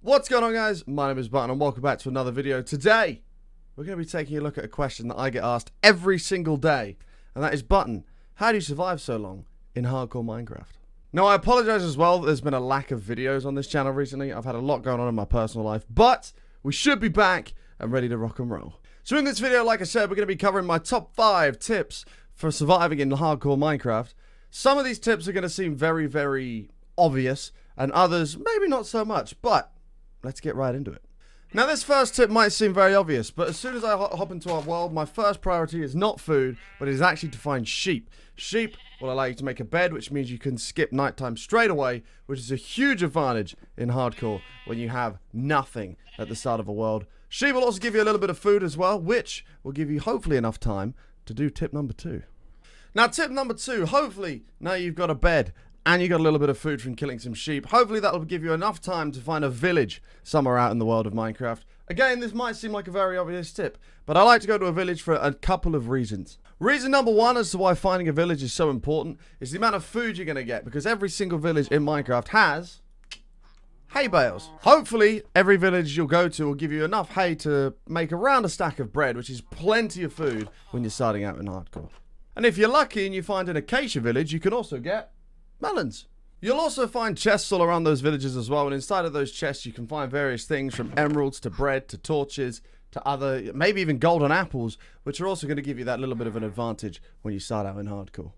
What's going on, guys? My name is Button and welcome back to another video. Today, we're going to be taking a look at a question that I get asked every single day. And that is, Button, how do you survive so long in hardcore Minecraft? Now, I apologize as well that there's been a lack of videos on this channel recently. I've had a lot going on in my personal life, but we should be back and ready to rock and roll. So in this video, like I said, we're going to be covering my top 5 tips for surviving in hardcore Minecraft. Some of these tips are going to seem very, very obvious, and others maybe not so much, but let's get right into it. Now, this first tip might seem very obvious, but as soon as I hop into our world, my first priority is not food, but it is actually to find sheep. Sheep will allow you to make a bed, which means you can skip nighttime straight away, which is a huge advantage in hardcore when you have nothing at the start of a world. Sheep will also give you a little bit of food as well, which will give you hopefully enough time to do tip number 2. Now, tip number 2, hopefully now you've got a bed and you got a little bit of food from killing some sheep. Hopefully that will give you enough time to find a village somewhere out in the world of Minecraft. Again, this might seem like a very obvious tip, but I like to go to a village for a couple of reasons. Reason number 1 as to why finding a village is so important is the amount of food you're going to get, because every single village in Minecraft has hay bales. Hopefully, every village you'll go to will give you enough hay to make around a stack of bread, which is plenty of food when you're starting out in hardcore. And if you're lucky and you find an acacia village, you can also get melons. You'll also find chests all around those villages as well, and inside of those chests you can find various things from emeralds to bread to torches to other, maybe even golden apples, which are also going to give you that little bit of an advantage when you start out in hardcore.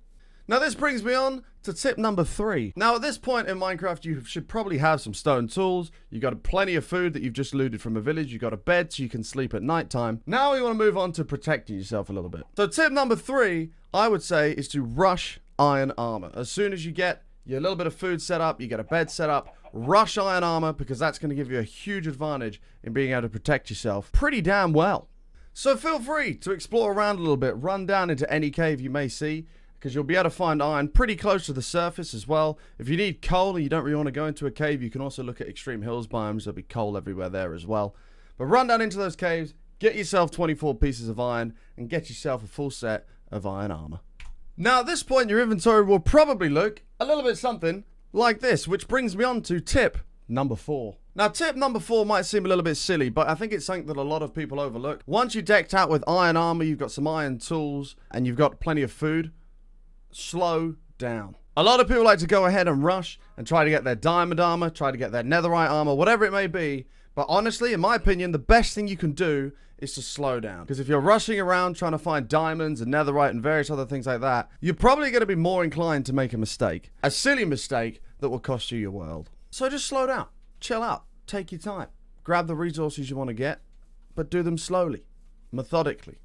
Now, this brings me on to tip number 3. Now, at this point in Minecraft, you should probably have some stone tools. You've got plenty of food that you've just looted from a village. You've got a bed so you can sleep at nighttime. Now we want to move on to protecting yourself a little bit. So tip number 3, I would say, is to rush iron armor. As soon as you get your little bit of food set up, you get a bed set up, rush iron armor, because that's going to give you a huge advantage in being able to protect yourself pretty damn well. So feel free to explore around a little bit, run down into any cave you may see, because you'll be able to find iron pretty close to the surface as well. If you need coal and you don't really want to go into a cave, you can also look at extreme hills biomes. There'll be coal everywhere there as well. But run down into those caves, get yourself 24 pieces of iron, and get yourself a full set of iron armor. Now, at this point, your inventory will probably look a little bit something like this, which brings me on to tip number 4. Now, tip number 4 might seem a little bit silly, but I think it's something that a lot of people overlook. Once you're decked out with iron armor, you've got some iron tools, and you've got plenty of food, slow down. A lot of people like to go ahead and rush and try to get their diamond armor, try to get their netherite armor, whatever it may be. But honestly, in my opinion, the best thing you can do is to slow down. Because if you're rushing around trying to find diamonds and netherite and various other things like that, you're probably going to be more inclined to make a mistake. A silly mistake that will cost you your world. So just slow down. Chill out. Take your time. Grab the resources you want to get, but do them slowly, methodically,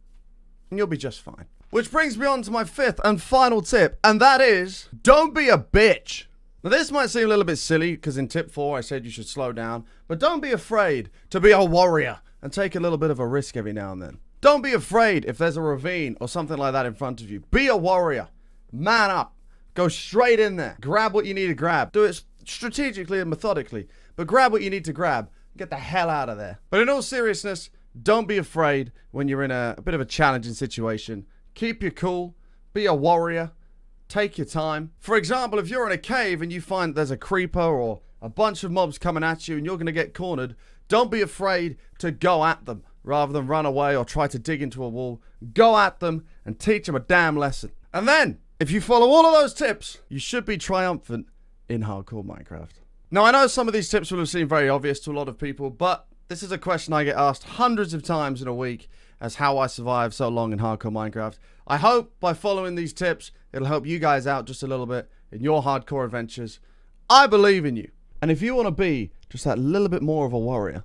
and you'll be just fine. Which brings me on to my 5th and final tip, and that is, don't be a bitch. Now, this might seem a little bit silly, because in tip 4 I said you should slow down, but don't be afraid to be a warrior and take a little bit of a risk every now and then. Don't be afraid if there's a ravine or something like that in front of you. Be a warrior. Man up. Go straight in there. Grab what you need to grab. Do it strategically and methodically, but grab what you need to grab. Get the hell out of there. But in all seriousness, don't be afraid when you're in a bit of a challenging situation. Keep your cool. Be a warrior. Take your time. For example, if you're in a cave and you find there's a creeper or a bunch of mobs coming at you and you're going to get cornered, don't be afraid to go at them rather than run away or try to dig into a wall. Go at them and teach them a damn lesson. And then, if you follow all of those tips, you should be triumphant in hardcore Minecraft. Now, I know some of these tips will have seemed very obvious to a lot of people, but this is a question I get asked hundreds of times in a week as how I survive so long in hardcore Minecraft. I hope by following these tips, it'll help you guys out just a little bit in your hardcore adventures. I believe in you. And if you want to be just that little bit more of a warrior,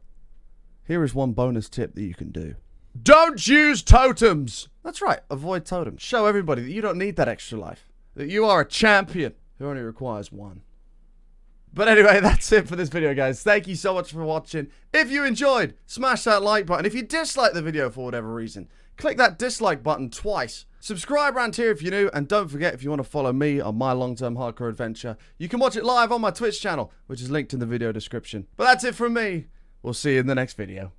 here is one bonus tip that you can do. Don't use totems! That's right, avoid totems. Show everybody that you don't need that extra life. That you are a champion who only requires one. But anyway, that's it for this video, guys. Thank you so much for watching. If you enjoyed, smash that like button. If you dislike the video for whatever reason, click that dislike button twice. Subscribe around here if you're new, and don't forget, if you want to follow me on my long-term hardcore adventure, you can watch it live on my Twitch channel, which is linked in the video description. But that's it from me. We'll see you in the next video.